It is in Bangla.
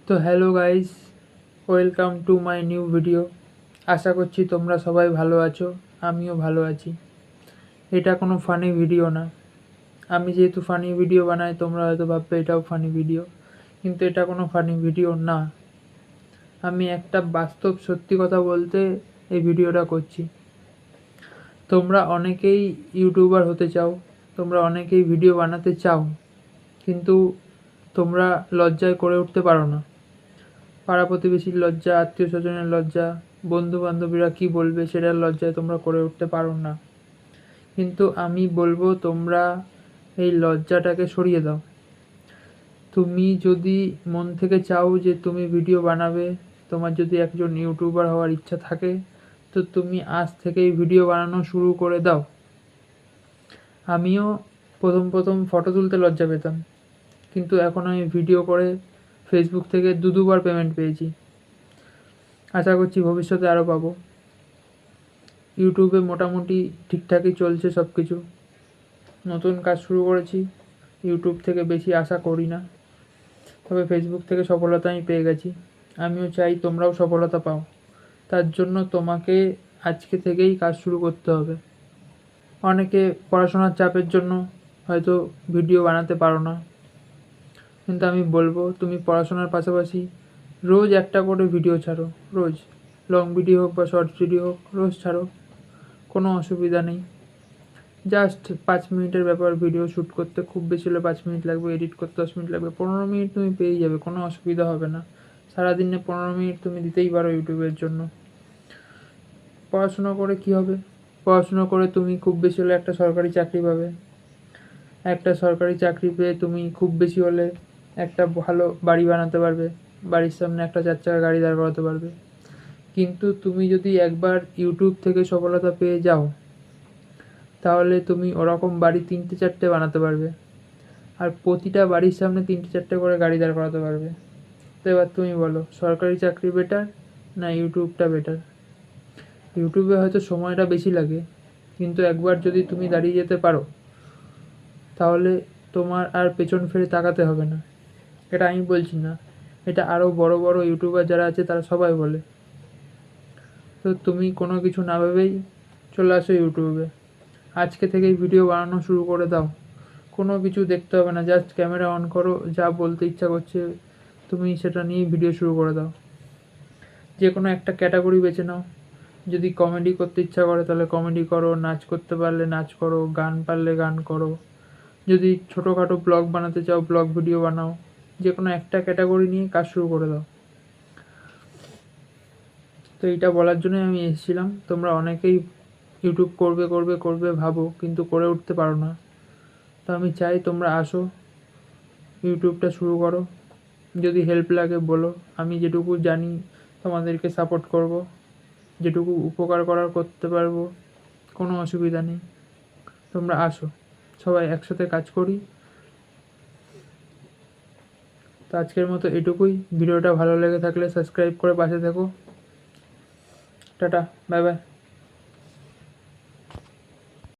তো hello guys, welcome to my new video. আশা করছি তোমরা সবাই ভালো আছো, আমিও ভালো আছি। এটা কোনো ফানি ভিডিও না। আমি যেহেতু ফানি ভিডিও বানাই, তোমরা হয়তো ভাববে এটাও ফানি ভিডিও, কিন্তু এটা কোনো ফানি ভিডিও না। আমি একটা বাস্তব সত্যি কথা বলতে এই ভিডিওটা করছি। তোমরা অনেকেই ইউটিউবার হতে চাও, তোমরা অনেকেই ভিডিও বানাতে চাও, কিন্তু তোমরা লজ্জায় করে উঠতে পারো না। পাড়া প্রতিবেশীর লজ্জা, আত্মীয় স্বজনের লজ্জা, বন্ধু বান্ধবীরা কী বলবে সেটার লজ্জায় তোমরা করে উঠতে পারো না। কিন্তু আমি বলবো তোমরা এই লজ্জাটাকে সরিয়ে দাও। তুমি যদি মন থেকে চাও যে তুমি ভিডিও বানাবে, তোমার যদি একজন ইউটিউবার হওয়ার ইচ্ছা থাকে, তো তুমি আজ থেকেই ভিডিও বানানো শুরু করে দাও। আমিও প্রথম ফটো তুলতে লজ্জা পেতাম, কিন্তু এখন আমি ভিডিও করে ফেসবুক থেকে দুবার পেমেন্ট পেয়েছি। আশা করছি ভবিষ্যতে আরও পাবো। ইউটিউবে মোটামুটি ঠিকঠাকই চলছে সব কিছু। নতুন কাজ শুরু করেছি, ইউটিউব থেকে বেশি আশা করি না, তবে ফেসবুক থেকে সফলতা আমি পেয়ে গেছি। আমিও চাই তোমরাও সফলতা পাও। তার জন্য তোমাকে আজকে থেকেই কাজ শুরু করতে হবে। অনেকে পড়াশোনার চাপের জন্য হয়তো ভিডিও বানাতে পারো না, কিন্তু আমি বলবো তুমি পড়াশোনার পাশাপাশি রোজ একটা করে ভিডিও ছাড়ো। রোজ লং ভিডিও হোক বা শর্টস ভিডিও হোক, রোজ ছাড়ো, কোনো অসুবিধা নেই। জাস্ট 5 মিনিটের ব্যাপার। ভিডিও শ্যুট করতে খুব বেশি হলে 5 মিনিট লাগবে, এডিট করতে 10 মিনিট লাগবে, 15 মিনিট তুমি পেয়েই যাবে, কোনো অসুবিধা হবে না। সারাদিনে 15 মিনিট তুমি দিতেই পারো ইউটিউবের জন্য। পড়াশুনো করে কী হবে? পড়াশুনো করে তুমি খুব বেশি হলে একটা সরকারি চাকরি পাবে। একটা সরকারি চাকরি পেয়ে তুমি খুব বেশি হলে একটা ভালো বাড়ি বানাতে পারবে, বাড়ির সামনে একটা 4 চাকা গাড়ি দাঁড় করাতে পারবে। কিন্তু তুমি যদি একবার ইউটিউব থেকে সফলতা পেয়ে যাও, তাহলে তুমি ওরকম বাড়ি 3-4টে বানাতে পারবে, আর প্রতিটা বাড়ির সামনে 3-4টে করে গাড়ি দাঁড় করাতে পারবে। তো এবার তুমি বলো, সরকারি চাকরি বেটার না ইউটিউবটা বেটার? ইউটিউবে হয়তো সময়টা বেশি লাগে, কিন্তু একবার যদি তুমি দাঁড়িয়ে যেতে পারো, তাহলে তোমার আর পেছন ফিরে তাকাতে হবে না। এটা আমি বলছি না, এটা আরও বড় বড় ইউটিউবার যারা আছে তারা সবাই বলে। তো তুমি কোনো কিছু না ভেবেই চলে আসো ইউটিউবে। আজকে থেকেই ভিডিও বানানো শুরু করে দাও। কোনো কিছু দেখতে হবে না, জাস্ট ক্যামেরা অন করো, যা বলতে ইচ্ছা করছে তুমি সেটা নিয়েই ভিডিও শুরু করে দাও। যে কোনো একটা ক্যাটাগরি বেছে নাও। যদি কমেডি করতে ইচ্ছা করে তাহলে কমেডি করো, নাচ করতে পারলে নাচ করো, গান পারলে গান করো। যদি ছোটোখাটো ব্লগ বানাতে চাও, ব্লগ ভিডিও বানাও। যে কোনো একটা ক্যাটাগরি নিয়ে কাজ শুরু করে দাও। তো এইটা বলার জন্যই আমি এসেছিলাম। তোমরা অনেকেই ইউটিউব করবে করবে করবে ভাবো, কিন্তু করে উঠতে পারো না। তো আমি চাই তোমরা আসো, ইউটিউবটা শুরু করো। যদি হেল্প লাগে বলো, আমি যেটুকু জানি তোমাদেরকে সাপোর্ট করব, যেটুকু উপকার করার করতে পারবো, কোনো অসুবিধা নেই। তোমরা আসো, সবাই একসাথে কাজ করি। তো আজকের মতো এটুকুই। ভিডিওটা ভালো লেগে থাকলে সাবস্ক্রাইব করে পাশে থেকো। Tata, bye bye.